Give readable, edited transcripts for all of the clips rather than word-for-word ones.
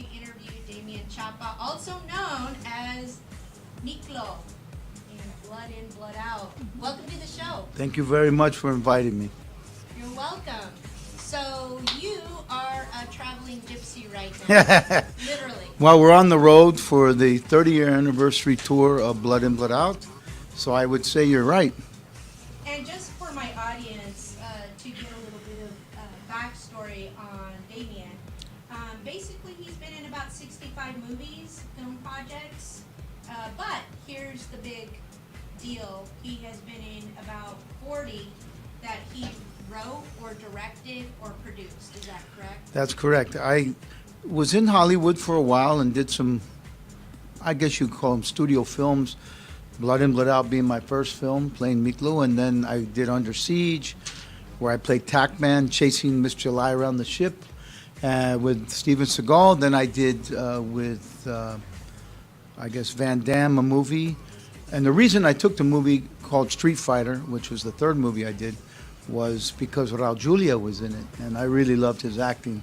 to interview Damien Chapa, also known as Miklo in Blood In, Blood Out. Welcome to the show. Thank you very much for inviting me. You're welcome. So you are a traveling gypsy right now, literally. Well, we're on the road for the 30-year anniversary tour of Blood In, Blood Out, so I would say you're right. And just for my audience, to get a little bit of backstory on Damien, basically he's been in about 65 movies, film projects, but here's the big deal. He has been in about 40 that he wrote or directed or produced. Is that correct? That's correct. I was in Hollywood for a while and did some, I guess you'd call them studio films, Blood In, Blood Out being my first film, playing Miklo, and then I did Under Siege, where I played Tackman, chasing Miss July around the ship with Steven Seagal. Then I did with, I guess, Van Damme, a movie. And the reason I took the movie called Street Fighter, which was the third movie I did, was because Raul Julia was in it, and I really loved his acting.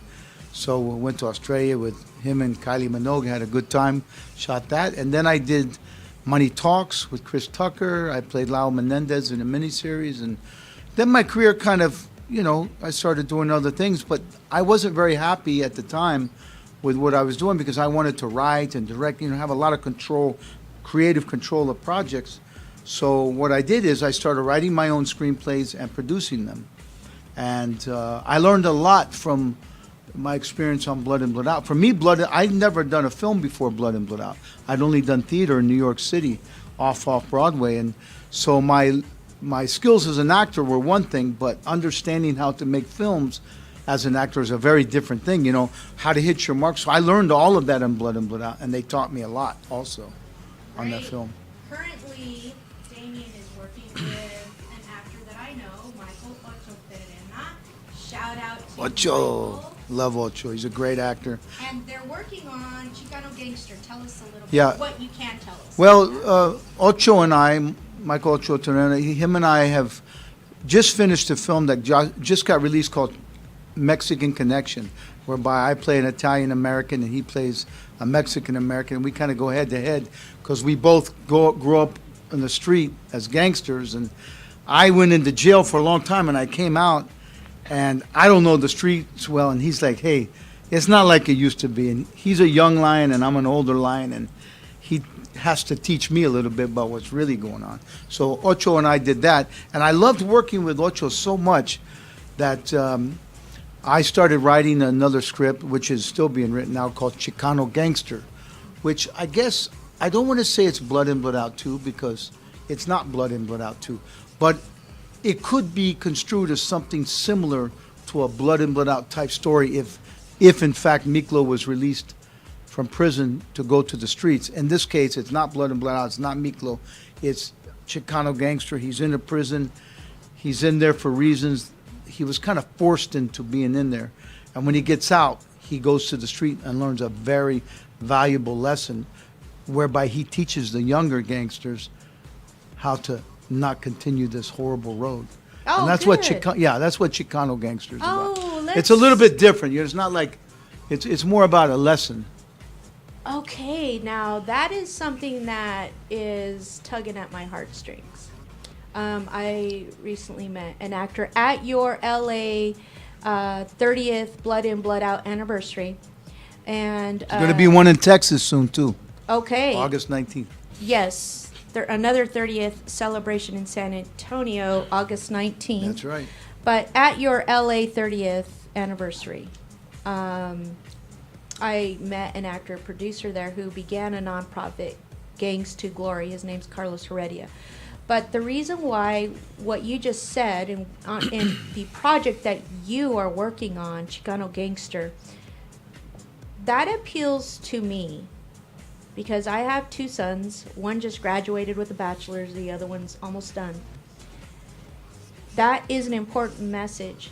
So we went to Australia with him and Kylie Minogue, had a good time, shot that. And then I did Money Talks with Chris Tucker. I played Lau Menendez in a miniseries. And then my career kind of, I started doing other things, but I wasn't very happy at the time with what I was doing because I wanted to write and direct, have a lot of control, creative control of projects. So what I did is I started writing my own screenplays and producing them. And I learned a lot from my experience on Blood In, Blood Out. For me, I'd never done a film before Blood In, Blood Out. I'd only done theater in New York City, off Broadway. And so my skills as an actor were one thing, but understanding how to make films as an actor is a very different thing, how to hit your mark. So I learned all of that in Blood In, Blood Out, and they taught me a lot also on that film. Currently, Damien is working with an actor that I know, Michael Ocho Perena. Shout out to Ocho. Michael. Love Ocho. He's a great actor. And they're working on Chicano Gangster. Tell us a little Yeah. bit what you can tell us. Well, Ocho and I, Michael Ocho Terena, him and I have just finished a film that just got released called Mexican Connection, whereby I play an Italian American and he plays a Mexican American. We kind of go head to head because we both grew up in the street as gangsters. And I went into jail for a long time and I came out and I don't know the streets well. And he's like, hey, it's not like it used to be. And he's a young lion and I'm an older lion. And he has to teach me a little bit about what's really going on. So Ocho and I did that. And I loved working with Ocho so much that I started writing another script, which is still being written now, called Chicano Gangster, which I guess, I don't want to say it's Blood In, Blood Out 2, because it's not Blood In, Blood Out 2, but it could be construed as something similar to a Blood In, Blood Out type story if in fact Miklo was released from prison to go to the streets. In this case, it's not Blood In, Blood Out, it's not Miklo, it's Chicano Gangster. He's in a prison, he's in there for reasons. He was kind of forced into being in there. And when he gets out, he goes to the street and learns a very valuable lesson whereby he teaches the younger gangsters how to not continue this horrible road. Oh, and that's good. that's what Chicano Gangster is about. Let's... It's a little bit different. It's not like, it's more about a lesson. Okay, now that is something that is tugging at my heartstrings. I recently met an actor at your LA 30th Blood In, Blood Out anniversary. And There's going to be one in Texas soon, too. Okay. August 19th. Yes. Another 30th celebration in San Antonio, August 19th. That's right. But at your LA 30th anniversary, I met an actor producer there who began a nonprofit, Gangs to Glory. His name's Carlos Heredia. But the reason why what you just said in the project that you are working on, Chicano Gangster, that appeals to me because I have two sons. One just graduated with a bachelor's, the other one's almost done. That is an important message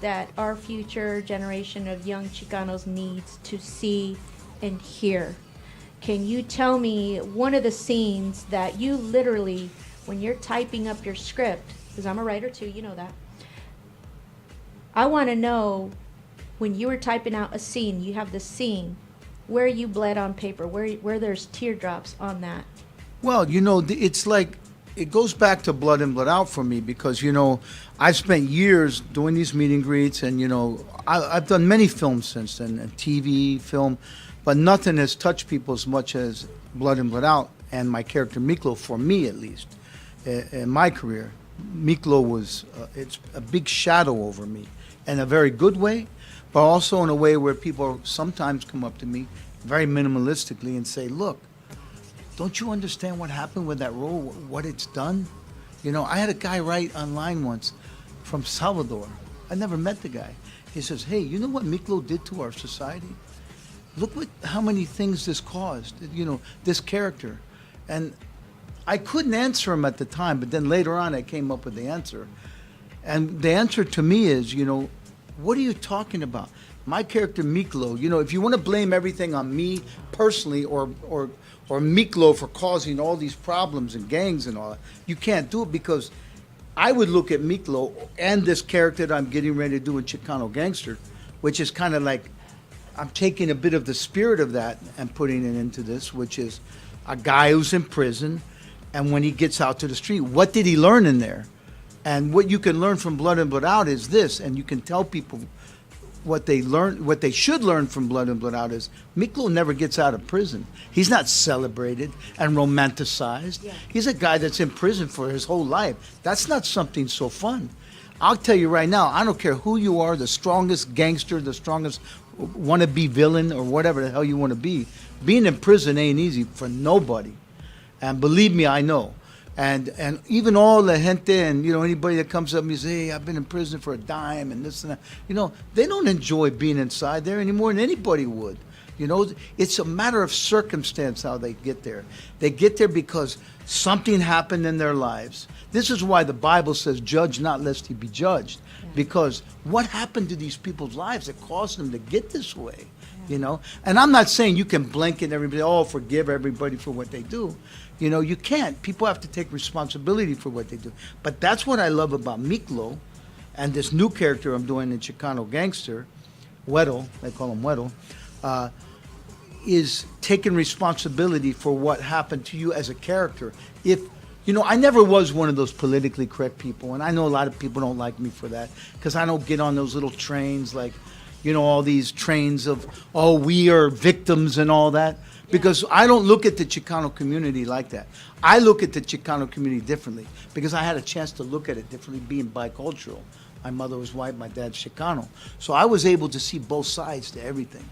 that our future generation of young Chicanos needs to see and hear. Can you tell me one of the scenes that you literally, when you're typing up your script, because I'm a writer too, you know that. I want to know when you were typing out a scene, you have the scene, where you bled on paper, where there's teardrops on that. Well, it's like it goes back to Blood In, Blood Out for me because, I've spent years doing these meet and greets and, I've done many films since then, and TV, film, but nothing has touched people as much as Blood In, Blood Out and my character Miklo, for me at least, in my career. Miklo was, it's a big shadow over me in a very good way, but also in a way where people sometimes come up to me very minimalistically and say, look, don't you understand what happened with that role, what it's done? I had a guy write online once from Salvador. I never met the guy. He says, hey, you know what Miklo did to our society? Look how many things this caused, this character. And I couldn't answer him at the time, but then later on I came up with the answer. And the answer to me is, what are you talking about? My character Miklo, if you want to blame everything on me personally or Miklo for causing all these problems and gangs and all that, you can't do it because I would look at Miklo and this character that I'm getting ready to do in Chicano Gangster, which is kind of like I'm taking a bit of the spirit of that and putting it into this, which is a guy who's in prison, and when he gets out to the street, what did he learn in there? And what you can learn from Blood In, Blood Out is this, and you can tell people what they learn, what they should learn from Blood In, Blood Out is Miklo never gets out of prison. He's not celebrated and romanticized. Yeah. He's a guy that's in prison for his whole life. That's not something so fun. I'll tell you right now, I don't care who you are, the strongest gangster, the strongest wannabe villain, or whatever the hell you want to be. Being in prison ain't easy for nobody. And believe me, I know. And even all the gente and, anybody that comes up and says, hey, I've been in prison for a dime and this and that, they don't enjoy being inside there any more than anybody would. It's a matter of circumstance how they get there. They get there because something happened in their lives. This is why the Bible says, judge not lest he be judged. Yeah. Because what happened to these people's lives that caused them to get this way? Yeah. And I'm not saying you can blanket everybody, forgive everybody for what they do. You can't. People have to take responsibility for what they do. But that's what I love about Miklo and this new character I'm doing in Chicano Gangster, Weddle, they call him Weddle, is taking responsibility for what happened to you as a character. If I never was one of those politically correct people, and I know a lot of people don't like me for that, because I don't get on those little trains like, all these trains of, we are victims and all that. Because I don't look at the Chicano community like that. I look at the Chicano community differently because I had a chance to look at it differently being bicultural. My mother was white, my dad's Chicano. So I was able to see both sides to everything.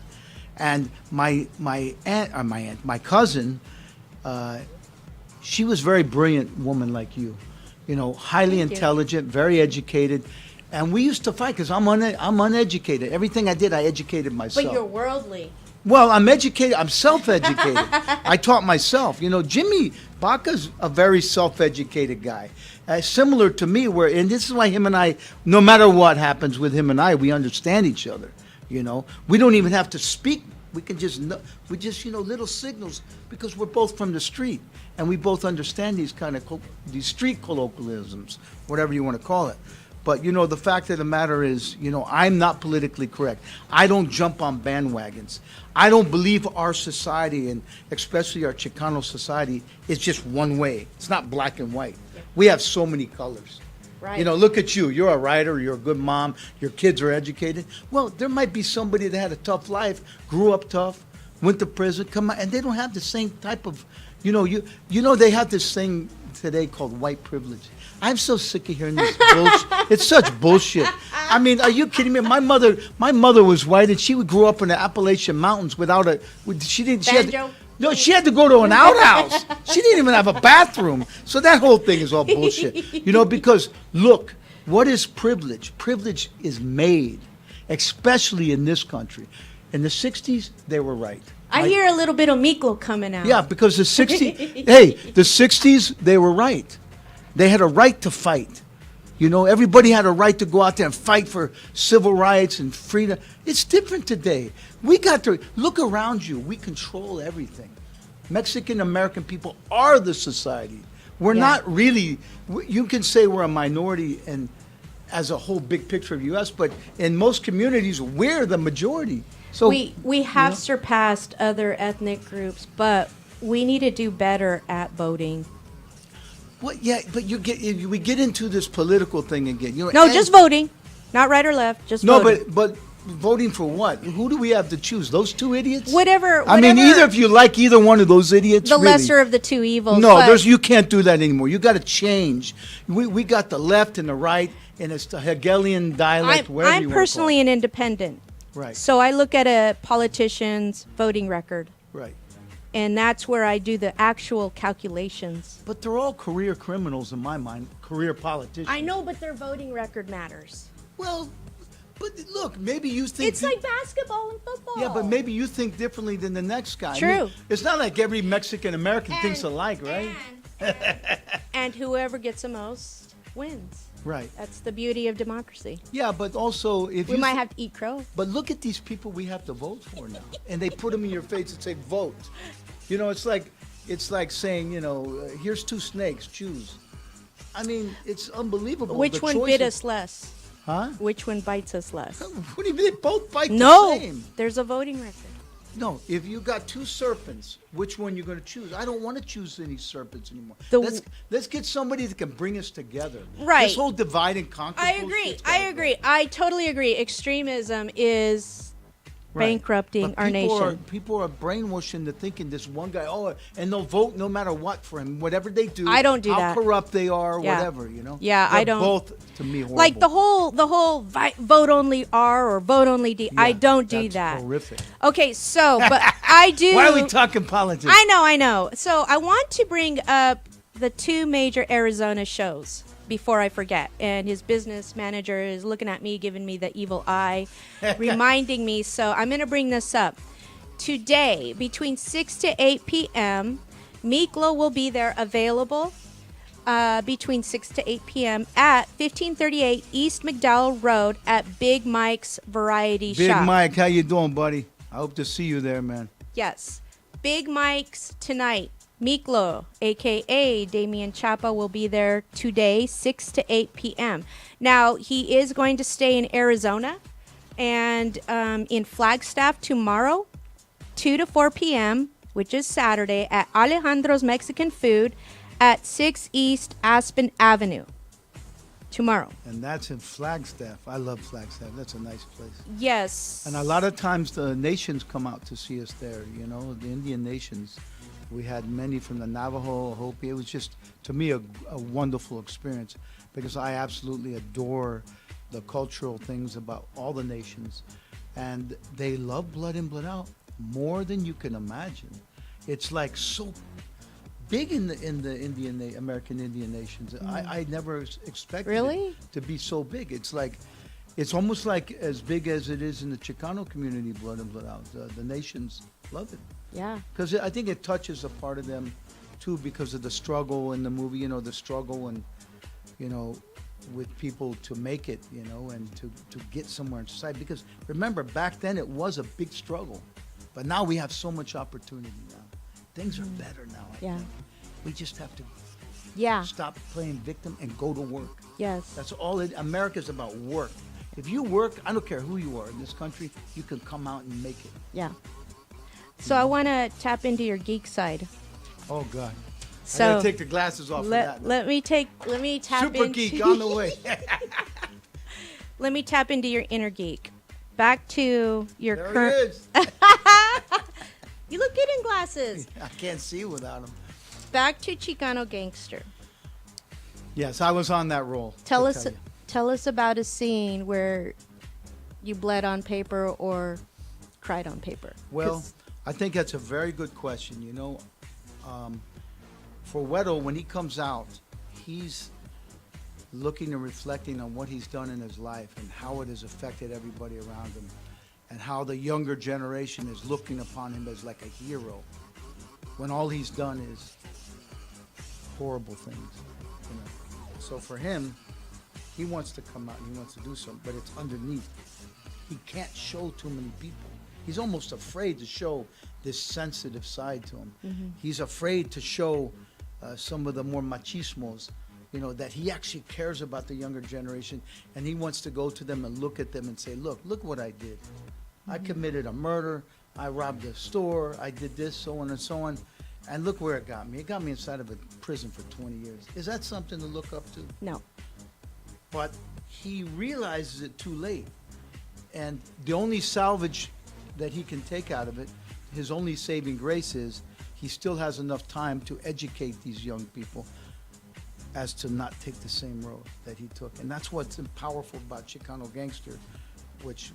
And my cousin, she was a very brilliant woman like you. Highly intelligent, very educated. And we used to fight because I'm uneducated. Everything I did, I educated myself. But you're worldly. Well, I'm educated. I'm self-educated. I taught myself. Jimmy Baca's a very self-educated guy. Similar to me, and this is why him and I, no matter what happens with him and I, we understand each other. We don't even have to speak. We can just know, little signals because we're both from the street and we both understand these kind of these street colloquialisms, whatever you want to call it. But, the fact of the matter is, I'm not politically correct. I don't jump on bandwagons. I don't believe our society, and especially our Chicano society, is just one way. It's not black and white. Yeah. We have so many colors. Right. Look at you. You're a writer. You're a good mom. Your kids are educated. Well, there might be somebody that had a tough life, grew up tough, went to prison, come out, and they don't have the same type of, they have this thing today called white privilege. I'm so sick of hearing this bullshit. It's such bullshit. I mean, are you kidding me? My mother was white, and she grew up in the Appalachian Mountains without she had to go to an outhouse. She didn't even have a bathroom. So that whole thing is all bullshit. Because look, what is privilege? Privilege is made, especially in this country. In the 60s, they were right. I hear a little bit of Miklo coming out. Yeah, because the 60s, they were right. They had a right to fight. Everybody had a right to go out there and fight for civil rights and freedom. It's different today. We got to look around you. We control everything. Mexican American people are the society. We're not really, you can say we're a minority and as a whole big picture of the U.S., but in most communities, we're the majority. So we have yeah. surpassed other ethnic groups, but we need to do better at voting. Well, yeah, but we get into this political thing again. No, and- just voting, not right or left, just No, voting. but voting for what? Who do we have to choose? Those two idiots? Whatever. I mean, whatever- either if you like either one of those idiots, the really. lesser of the two evils. No, but you can't do that anymore. You got to change. We got the left and the right, and it's the Hegelian dialect. Wherever you I'm wanna call personally it. an independent, Right, so I look at a politician's voting record, right. and that's where I do the actual calculations. But they're all career criminals in my mind. Career politicians. I know, but their voting record matters. Well, but look, maybe you think It's like basketball and football. Yeah, but maybe you think differently than the next guy. I True. mean, it's not like every Mexican American thinks alike, right? And whoever gets the most wins. Right. That's the beauty of democracy. Yeah, but also if We you might have to eat crow. But look at these people we have to vote for now, and they put them in your face and say vote. You know, it's like saying, here's two snakes, choose. I mean, it's unbelievable. Which the one choices. bit us less? Huh? Which one bites us less? What do you mean? They both bite No, the same. there's a voting record. No, if you got two serpents, which one you going to choose? I don't want to choose any serpents anymore. The- Let's get somebody that can bring us together. Right. This whole divide and conquer. I agree. I agree. I totally agree. Extremism is bankrupting our nation. People are brainwashed into thinking this one guy, and they'll vote no matter what for him, whatever they do. I don't do how that. How corrupt they are, Yeah. whatever, Yeah, They're I don't. both, to me, horrible. Like the whole vote only R or vote only D. I Yeah, don't do that's that. horrific. Okay, so but I do. Why are we talking politics? I know. So I want to bring up the two major Arizona shows before I forget. And his business manager is looking at me, giving me the evil eye, reminding me. So I'm going to bring this up. Today, between 6 to 8 p.m., Miklo will be there available between 6 to 8 p.m. at 1538 East McDowell Road at Big Mike's Variety Big Shop. Mike, how you doing, buddy? I hope to see you there, man. Yes. Big Mike's tonight. Miklo, a.k.a. Damian Chapa, will be there today, 6 to 8 p.m. Now, he is going to stay in Arizona and in Flagstaff tomorrow, 2 to 4 p.m., which is Saturday, at Alejandro's Mexican Food at 6 East Aspen Avenue. Tomorrow. And that's in Flagstaff. I love Flagstaff. That's a nice place. Yes. And a lot of times the nations come out to see us there, the Indian nations. We had many from the Navajo, Hopi. It was just, to me, a wonderful experience because I absolutely adore the cultural things about all the nations. And they love Blood In, Blood Out more than you can imagine. It's like so big in the American Indian nations. I never expected Really? it to be so big. It's almost like as big as it is in the Chicano community, Blood In, Blood Out. The nations love it. Yeah. Because I think it touches a part of them, too, because of the struggle in the movie, the struggle and, with people to make it, and to get somewhere in society. Because remember, back then it was a big struggle. But now we have so much opportunity now. Things are better now, I think. We just have to stop playing victim and go to work. Yes. That's all America's about, work. If you work, I don't care who you are in this country, you can come out and make it. Yeah. So I want to tap into your geek side. Oh, God. So I gotta take the glasses off of that. let me tap Super into geek on the way. let me tap into your inner geek. Back to your There current. he is. You look good in glasses. I can't see without him. Back to Chicano Gangster. Yes, I was on that roll. Tell to us tell you. tell us about a scene where you bled on paper or cried on paper. Well, 'Cause- I think that's a very good question. For Weddle, when he comes out, he's looking and reflecting on what he's done in his life and how it has affected everybody around him and how the younger generation is looking upon him as like a hero when all he's done is horrible things. So for him, he wants to come out and he wants to do something, but it's underneath. He can't show too many people. He's almost afraid to show this sensitive side to him. Mm-hmm. He's afraid to show some of the more machismos, that he actually cares about the younger generation, and he wants to go to them and look at them and say, look what I did. I committed a murder. I robbed a store. I did this, so on and so on. And look where it got me. It got me inside of a prison for 20 years. Is that something to look up to? No. But he realizes it too late. And the only salvage that he can take out of it, his only saving grace is he still has enough time to educate these young people as to not take the same road that he took. And that's what's powerful about Chicano Gangster, which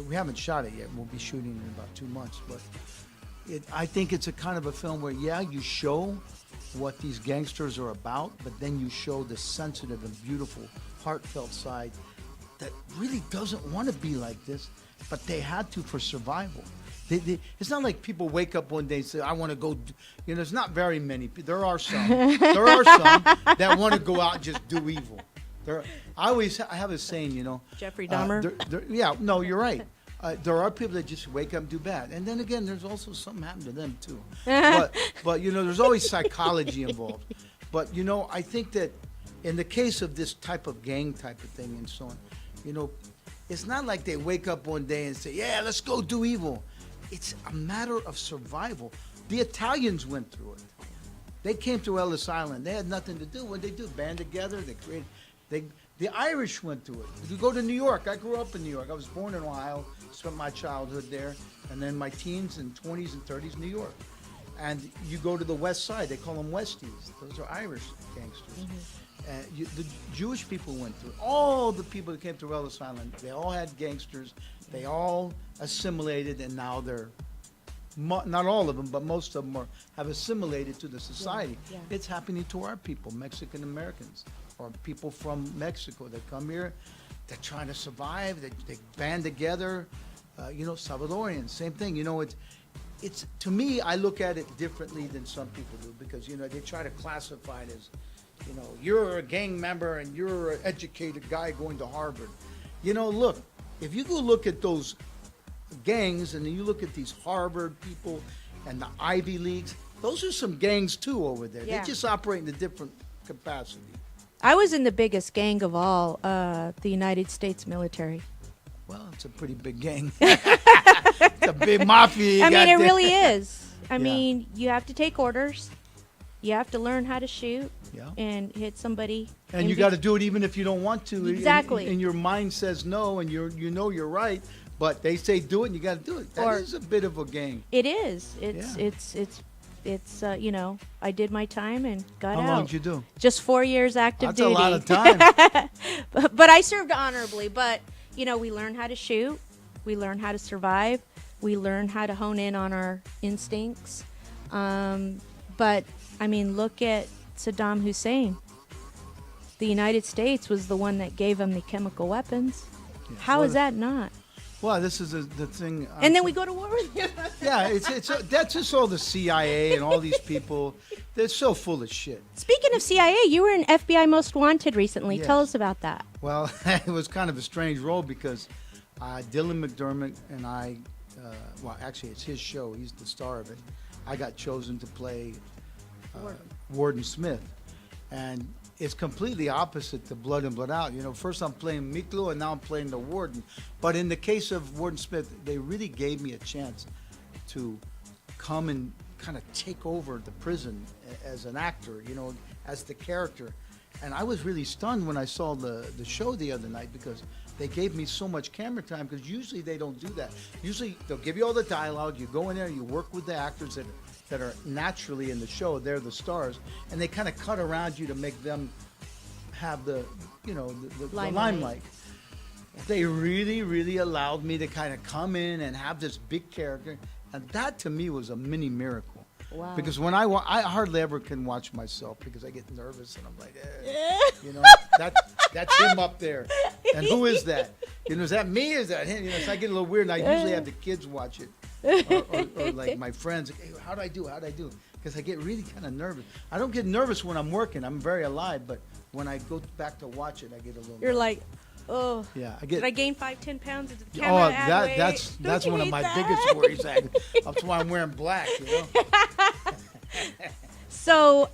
we haven't shot it yet. We'll be shooting in about 2 months. But I think it's a kind of a film where, yeah, you show what these gangsters are about, but then you show the sensitive and beautiful, heartfelt side that really doesn't want to be like this, but they had to for survival. It's not like people wake up one day and say, I want to go, there's not very many people. There are some that want to go out and just do evil. I have a saying, Jeffrey Dahmer? Yeah, no, you're right. There are people that just wake up and do bad. And then again, there's also something happened to them too. But there's always psychology involved. But, I think that in the case of this type of gang type of thing and so on, it's not like they wake up one day and say, yeah, let's go do evil. It's a matter of survival. The Italians went through it. They came to Ellis Island. They had nothing to do. What did they do? Band together. They created. The Irish went through it. If you go to New York, I grew up in New York. I was born in Ohio, spent my childhood there, and then my teens and 20s and 30s in New York. And you go to the West Side. They call them Westies. Those are Irish gangsters. The Jewish people went through it. All the people that came to Ellis Island, they all had gangsters. They all assimilated, and now they're not all of them, but most of them have assimilated to the society. Yeah. It's happening to our people, Mexican Americans, or people from Mexico that come here. They're trying to survive. They band together. Salvadorians, same thing. It's to me, I look at it differently than some people do because they try to classify it as, you're a gang member and you're an educated guy going to Harvard. Look, if you go look at those gangs and then you look at these Harvard people and the Ivy Leagues, those are some gangs too over there. Yeah. They just operate in a different capacity. I was in the biggest gang of all, the United States military. Well, it's a pretty big gang. It's a big mafia. I mean, it really is. I Yeah. mean, you have to take orders. You have to learn how to shoot Yeah. and hit somebody. And you got to do it even if you don't want to. Exactly. And your mind says no, and you're right, but they say do it, and you got to do it. That is a bit of a gang. It is. It's I did my time and got out. How long did you do? Just 4 years active That's duty. a lot of time. but I served honorably. But, we learn how to shoot. We learn how to survive. We learn how to hone in on our instincts. But, look at Saddam Hussein. The United States was the one that gave him the chemical weapons. Yeah. How is that not? Well, this is the thing. And then we go to war with him. Yeah, that's just all the CIA and all these people. They're so full of shit. Speaking of CIA, you were in FBI Most Wanted recently. Yes. Tell us about that. Well, it was kind of a strange role because Dylan McDermott and I, actually it's his show. He's the star of it. I got chosen to play Warden Smith. And it's completely opposite to Blood and Blood Out. First I'm playing Miklo and now I'm playing the Warden. But in the case of Warden Smith, they really gave me a chance to come and kind of take over the prison as an actor, as the character. And I was really stunned when I saw the show the other night because they gave me so much camera time because usually they don't do that. Usually they'll give you all the dialogue, you go in there, you work with the actors that are naturally in the show, they're the stars, and they kind of cut around you to make them have the limelight. They really, really allowed me to kind of come in and have this big character, and that to me was a mini miracle. Wow. Because when I hardly ever can watch myself because I get nervous and I'm like, that's him up there, and who is that? Is that me? Is that him? So I get a little weird, and I usually have the kids watch it. Or like my friends, hey, how'd I do? Because I get really kind of nervous. I don't get nervous when I'm working. I'm very alive, but when I go back to watch it, I get a little You're nervous. like, oh, yeah, did I gain 5-10 pounds? Did the camera add weight? That's Don't one you of my hate biggest worries. That's why I'm wearing black, So,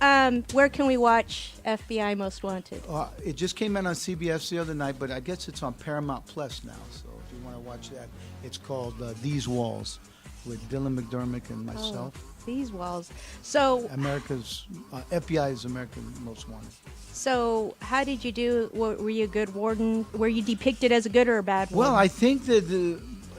where can we watch FBI Most Wanted? It just came out on CBS the other night, but I guess it's on Paramount Plus now. So if you want to watch that. It's called These Walls with Dylan McDermott and myself. These walls. So America's FBI's American Most Wanted. So how did you do? Were you a good warden? Were you depicted as a good or a bad warden? Well, I think that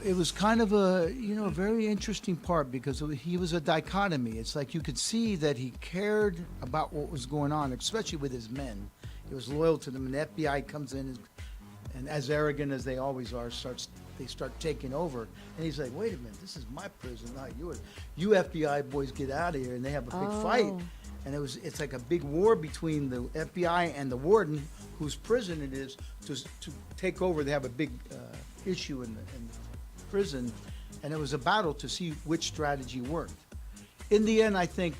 it was kind of a very interesting part because he was a dichotomy. It's like you could see that he cared about what was going on, especially with his men. He was loyal to them, and the FBI comes in and as arrogant as they always are, they start taking over. And he's like, wait a minute, this is my prison, not yours. You FBI boys get out of here, and they have a big fight. And it's like a big war between the FBI and the warden, whose prison it is, to take over. They have a big issue in the prison, and it was a battle to see which strategy worked. In the end, I think,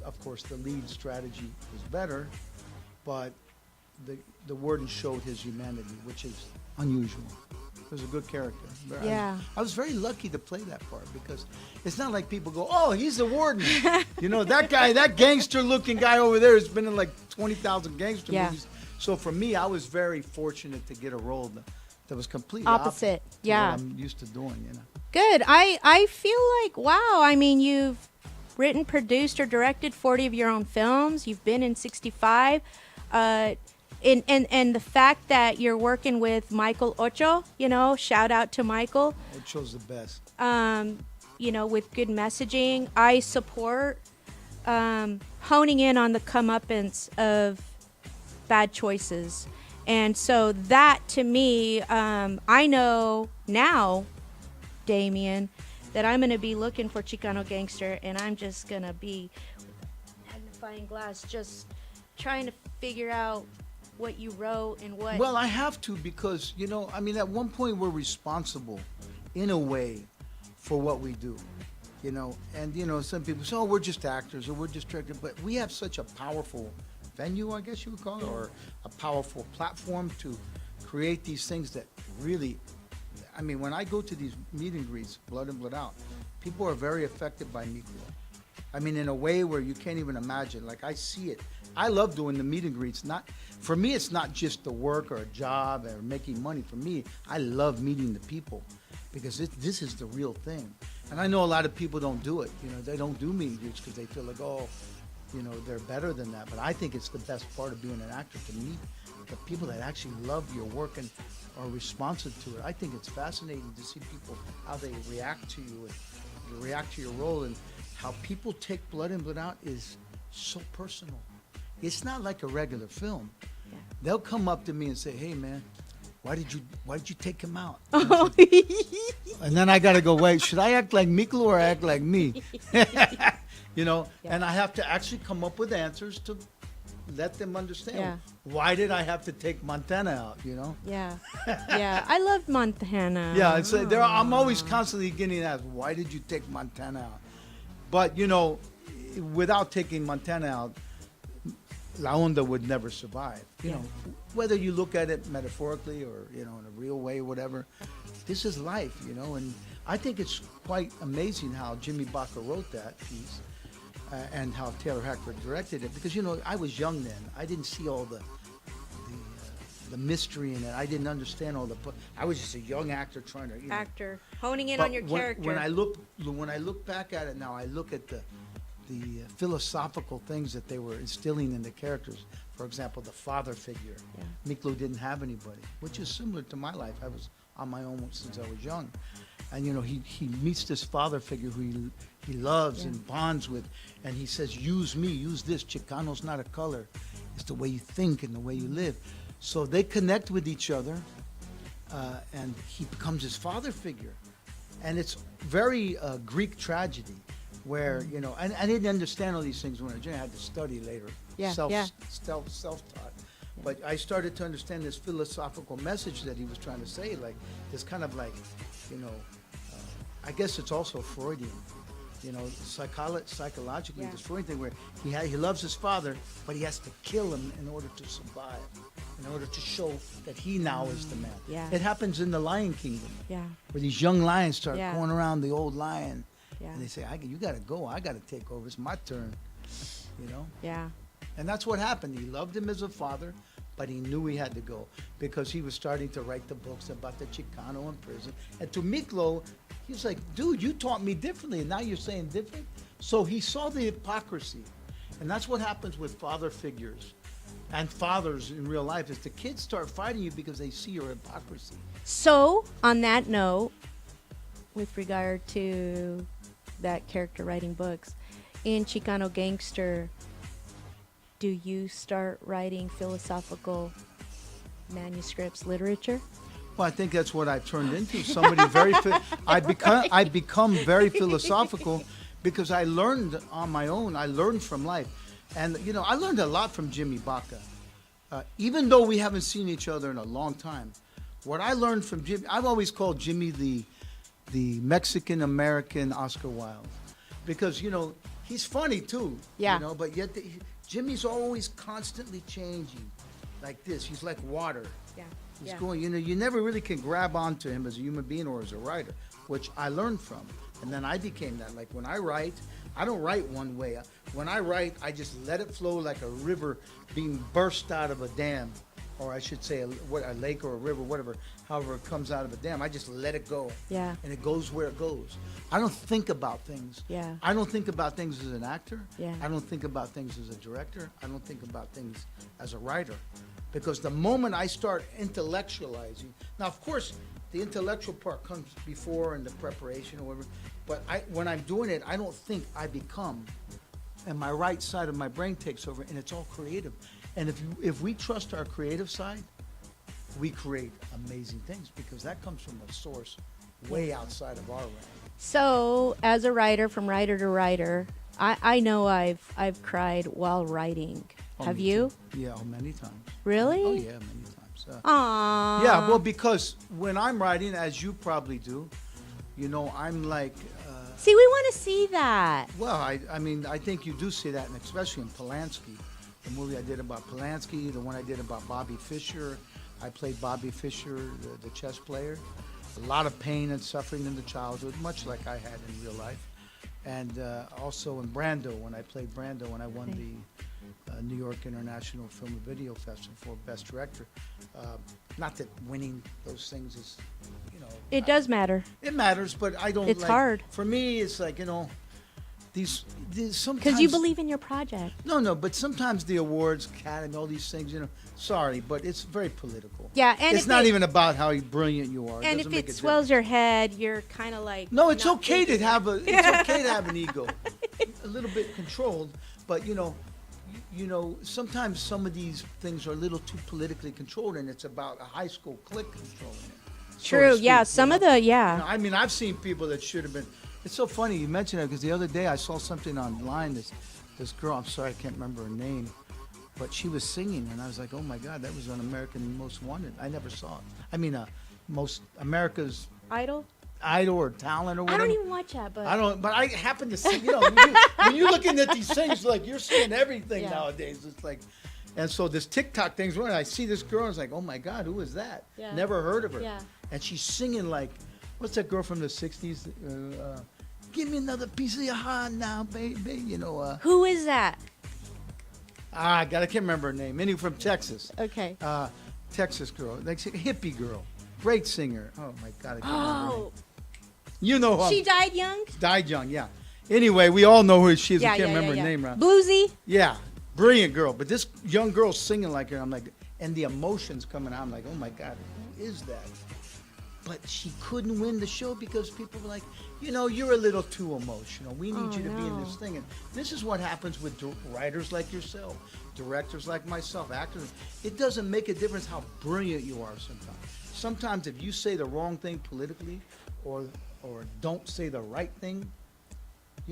of course, the lead strategy was better, but the warden showed his humanity, which is unusual. He was a good character. Yeah. I was very lucky to play that part because it's not like people go, oh, he's the warden. That guy, that gangster-looking guy over there has been in like 20,000 gangster movies. So for me, I was very fortunate to get a role that was completely opposite to what I'm used to doing. Good. I feel like, wow, I mean, you've written, produced, or directed 40 of your own films. You've been in 65. And the fact that you're working with Michael Ocho, shout out to Michael. Ocho's the best. With good messaging. I support honing in on the comeuppance of bad choices. And so that, to me, I know now, Damien, that I'm going to be looking for Chicano Gangster, and I'm just going to be with a magnifying glass just trying to figure out what you wrote and what... Well, I have to because, at one point we're responsible in a way for what we do, and, some people say, oh, we're just actors or we're just directors, but we have such a powerful venue, I guess you would call it, or a powerful platform to create these things that really, when I go to these meet and greets, Blood in, Blood Out, people are very affected by Miklo. In a way where you can't even imagine. Like, I see it. I love doing the meet and greets. For me, it's not just the work or a job or making money. For me, I love meeting the people because this is the real thing. And I know a lot of people don't do it. They don't do meet and greets because they feel like, they're better than that. But I think it's the best part of being an actor, to meet the people that actually love your work and are responsive to it. I think it's fascinating to see people, how they react to you and react to your role, and how people take Blood in, Blood Out is so personal. It's not like a regular film. Yeah. They'll come up to me and say, hey, man, why did you take him out? And then I got to go, wait, should I act like Miklo or act like me? And I have to actually come up with answers to let them understand. Why did I have to take Montana out, Yeah. I loved Montana. Yeah, it's I'm always constantly getting asked, why did you take Montana out? But, without taking Montana out, La Onda would never survive. Whether you look at it metaphorically or, in a real way or whatever, this is life, and I think it's quite amazing how Jimmy Baca wrote that piece and how Taylor Hackford directed it, because, I was young then. I didn't see all the mystery in it. I didn't understand all I was just a young actor trying to, honing in on your character. When I look back at it now, I look at the philosophical things that they were instilling in the characters. For example, the father figure. Yeah. Miklo didn't have anybody, which is similar to my life. I was on my own since I was young. And, he meets this father figure who he loves and bonds with. And he says, use me, use this. Chicano's not a color. It's the way you think and the way you live. So they connect with each other, and he becomes his father figure. And it's very Greek tragedy. Where, and I didn't understand all these things when I had to study later, self-taught. Yeah. But I started to understand this philosophical message that he was trying to say, like this kind of like, I guess it's also Freudian, psychologically, this Freudian thing where he loves his father, but he has to kill him in order to survive, in order to show that he now is the man. Yeah. It happens in the Lion Kingdom, where these young lions start going around the old lion. Yeah. And they say, you got to go. I got to take over. It's my turn, Yeah. And that's what happened. He loved him as a father, but he knew he had to go because he was starting to write the books about the Chicano in prison. And to Miklo, he was like, dude, you taught me differently, and now you're saying different? So he saw the hypocrisy. And that's what happens with father figures and fathers in real life, is the kids start fighting you because they see your hypocrisy. So, on that note, with regard to that character writing books, in Chicano Gangster, do you start writing philosophical manuscripts, literature? Well, I think that's what I've turned into. Somebody I become very philosophical because I learned on my own. I learned from life. And, you know, I learned a lot from Jimmy Baca. Even though we haven't seen each other in a long time, what I learned from Jimmy, I've always called Jimmy the Mexican-American Oscar Wilde. Because, you know, he's funny too. Yeah. You know, but yet Jimmy's always constantly changing like this. He's like water. Yeah. He's going, you know, you never really can grab onto him as a human being or as a writer, which I learned from. And then I became that. Like when I write, I don't write one way. When I write, I just let it flow like a river being burst out of a dam. Or I should say a lake or a river, whatever, however it comes out of a dam. I just let it go. Yeah. And it goes where it goes. I don't think about things. Yeah. I don't think about things as an actor. Yeah. I don't think about things as a director. I don't think about things as a writer. Because the moment I start intellectualizing, now of course the intellectual part comes before and the preparation or whatever, but when I'm doing it, I don't think, I become. And my right side of my brain takes over and it's all creative. And if we trust our creative side, we create amazing things because that comes from a source way outside of our realm. So, as a writer, from writer to writer, I know I've cried while writing. Oh, Have me you? too. Yeah, many times. Really? Oh yeah, many times. Aww. Yeah, well, because when I'm writing, as you probably do, you know, I'm like, See, we want to see that. well, I mean, I think you do see that, and especially in Polanski, the movie I did about Polanski, the one I did about Bobby Fischer. I played Bobby Fischer, the chess player. A lot of pain and suffering in the childhood, much like I had in real life. And also in Brando, when I played Brando, when I won the New York International Film and Video Festival for Best Director. Not that winning those things is, you know. It does matter. It matters, but I don't. It's like, hard. For me, it's like, you know, these sometimes. Because you believe in your project. No, but sometimes the awards, Academy, all these things, you know. Sorry, but it's very political. Yeah, and it's not even about how brilliant you are. And doesn't if make it a swells difference. your head, you're kind of like. No, it's not okay to thinking. have it's okay to have an ego, a little bit controlled, but you know, sometimes some of these things are a little too politically controlled, and it's about a high school clique controlling it. so True. to speak, Yeah. you Some know? of the. You Yeah. know, I mean, I've seen people that should have been. It's so funny you mentioned it because the other day I saw something online. This girl, I'm sorry, I can't remember her name, but she was singing, and I was like, oh my God, that was on American Most Wanted. I never saw it. I mean, most America's Idol. Idol or Talent or I whatever. don't even watch that, but. I don't, but I happen to see, you know, when you're looking at these things, like you're seeing everything Yeah. nowadays. It's like, and so this TikTok thing's running. I see this girl, and it's like, oh my God, who is that? Yeah. Never heard of her. Yeah. And she's singing like, what's that girl from the 60s? Give me another piece of your heart now, baby. You know, Who is that? I can't remember her name. Anyway, from Texas. Okay. Texas girl, like a hippie girl. Great singer. Oh my God, I can't remember her name. Oh. You know who She I'm- died young. died young, yeah. Anyway, we all know who she is. Yeah, I can't yeah, remember yeah, her yeah. name right. Bluesy. Yeah, brilliant girl. But this young girl singing like her, I'm like, and the emotions coming out, I'm like, oh my God, who is that? But she couldn't win the show because people were like, you know, you're a little too emotional. We need Oh, you to be in no. this thing. And this is what happens with writers like yourself, directors like myself, actors. It doesn't make a difference how brilliant you are sometimes. Sometimes if you say the wrong thing politically or don't say the right thing,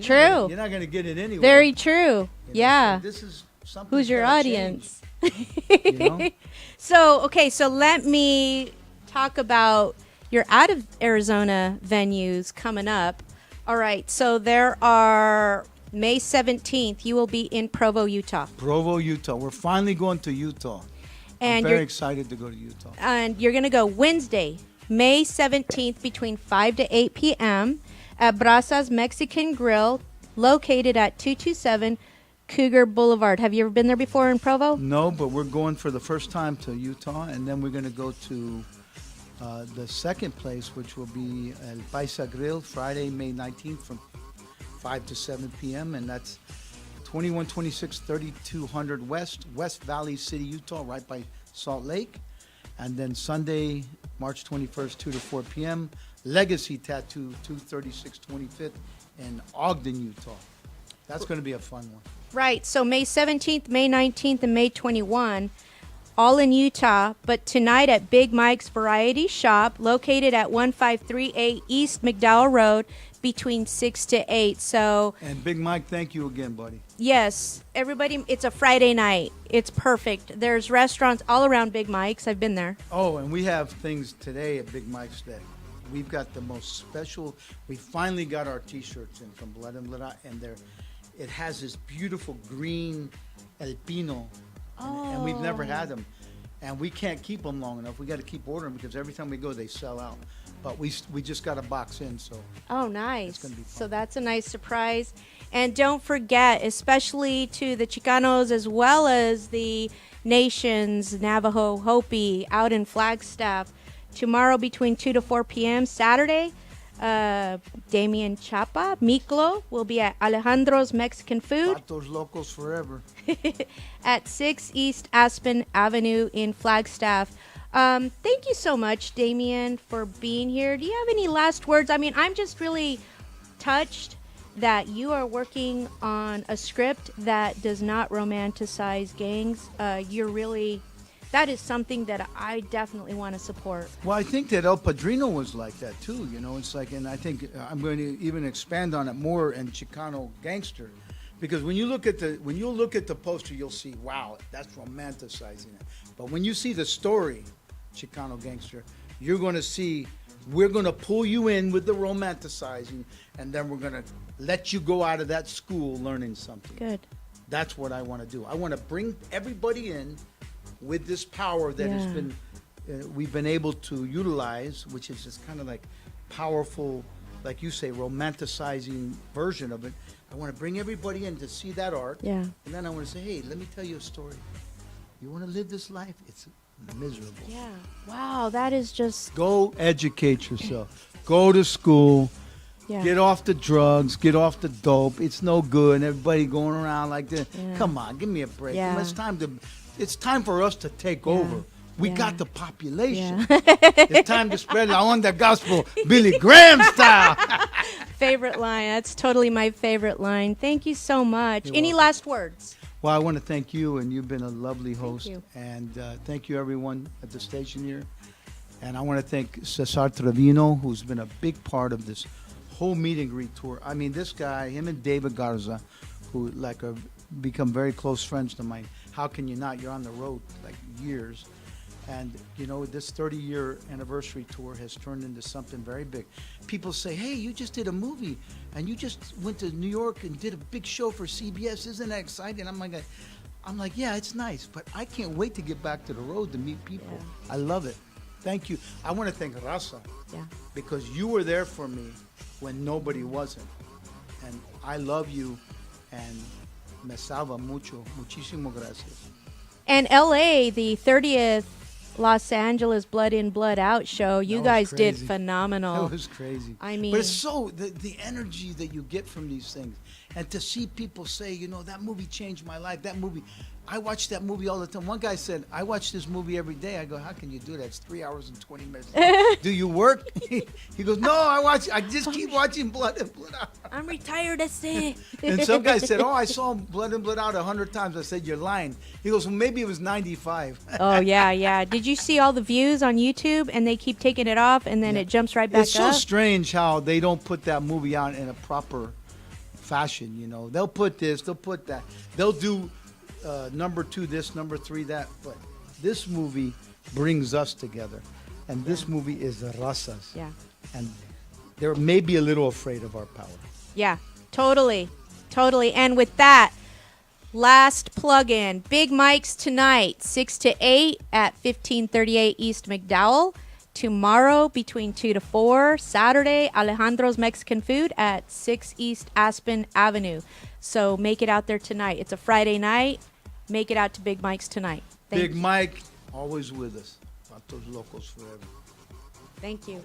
True. you're not going to get it anyway. Very true. You know, Yeah. so this is something. Who's your audience? You know? So let me talk about your out of Arizona venues coming up. All right, so there are May 17th, you will be in Provo, Utah. Provo, Utah. We're finally going to Utah. And I'm very you're excited to go to Utah. and you're going to go Wednesday, May 17th between 5 to 8 p.m. at Brasas Mexican Grill, located at 227 Cougar Boulevard. Have you ever been there before in Provo? No, but we're going for the first time to Utah, and then we're going to go to the second place, which will be El Paisa Grill, Friday, May 19th from 5 to 7 p.m., and that's 2126 3200 West Valley City, Utah, right by Salt Lake. And then Sunday, March 21st, 2 to 4 p.m., Legacy Tattoo, 236 25th in Ogden, Utah. That's going to be a fun one. Right. So May 17th, May 19th, and May 21, all in Utah, but tonight at Big Mike's Variety Shop, located at 1538 East McDowell Road, between 6 to 8. So, And Big Mike, thank you again, buddy. yes, everybody, it's a Friday night. It's perfect. There's restaurants all around Big Mike's. I've been there. Oh, and we have things today at Big Mike's that we've got the most special. We finally got our T-shirts in from Blood and Blood Out, and it has this beautiful green El Pino, and we've never had them. And we can't keep them long enough. We got to keep ordering because every time we go, they sell out. But we just got a box in, so. Oh, nice. It's gonna be fun. So that's a nice surprise. And don't forget, especially to the Chicanos as well as the nations, Navajo, Hopi, out in Flagstaff, tomorrow between 2 to 4 p.m. Saturday, Damien Chapa, Miklo, will be at Alejandro's Mexican Food Patos Locos forever. at 6 East Aspen Avenue in Flagstaff. Thank you so much, Damien, for being here. Do you have any last words? I mean, I'm just really touched that you are working on a script that does not romanticize gangs. That is something that I definitely want to support. Well, I think that El Padrino was like that too. You know, it's like, and I think I'm going to even expand on it more in Chicano Gangster, because when you look at the poster, you'll see, wow, that's romanticizing it. But when you see the story, Chicano Gangster, you're going to see we're going to pull you in with the romanticizing, and then we're going to let you go out of that school learning something. Good. That's what I want to do. I want to bring everybody in with this power that has been we've been able to utilize, which is this kind of like powerful, like you say, romanticizing version of it. I want to bring everybody in to see that art. Yeah. And then I want to say, hey, let me tell you a story. You want to live this life? It's miserable. Yeah. Wow, that is just. Go educate yourself. Go to school. Yeah. Get off the drugs. Get off the dope. It's no good. And everybody going around like this. Yeah. Come on, give me a break. Yeah. It's time for us to take over. We Yeah. got the population. Yeah. It's time to spread it. I want the gospel Billy Graham style. Favorite line. That's totally my favorite line. Thank you so much. You're Any welcome. last words? Well, I want to thank you, and you've been a lovely host. you. And thank you, everyone at the station here. And I want to thank Cesar Trevino, who's been a big part of this whole meet and greet tour. I mean, this guy, him and David Garza, who have become very close friends to mine. How can you not? You're on the road like years. And, you know, this 30-year anniversary tour has turned into something very big. People say, hey, you just did a movie, and you just went to New York and did a big show for CBS. Isn't that exciting? I'm like, yeah, it's nice, but I can't wait to get back to the road to meet people. Yeah. I love it. Thank you. I want to thank Raza, Yeah. because you were there for me when nobody wasn't. And I love you, and me salva mucho. Muchísimo gracias. And LA, the 30th Los Angeles Blood In, Blood Out show, you That was guys did crazy. phenomenal. That was crazy. I mean- but it's so the energy that you get from these things, and to see people say, you know, that movie changed my life. That movie, I watch that movie all the time. One guy said, I watch this movie every day. I go, how can you do that? It's 3 hours and 20 minutes. Do you work? He goes, no, I just keep watching Blood and Blood Out. I'm retired, that's it. And some guy said, oh, I saw Blood and Blood Out 100 times. I said, you're lying. He goes, well, maybe it was 95. Oh, yeah. Did you see all the views on YouTube? And they keep taking it off, and then Yeah. it jumps right back It's so up. strange how they don't put that movie out in a proper fashion, you know. They'll put this, they'll put that. They'll do number 2 this, number 3 that. But this movie brings us together. And this movie is the razas. Yeah. And they're maybe a little afraid of our power. Yeah, totally. And with that, last plug-in. Big Mike's tonight, 6 to 8 at 1538 East McDowell. Tomorrow between 2 to 4. Saturday, Alejandro's Mexican Food at 6 East Aspen Avenue. So make it out there tonight. It's a Friday night. Make it out to Big Mike's tonight. Thank Big you. Mike, always with us. Vatos Locos forever. Thank you.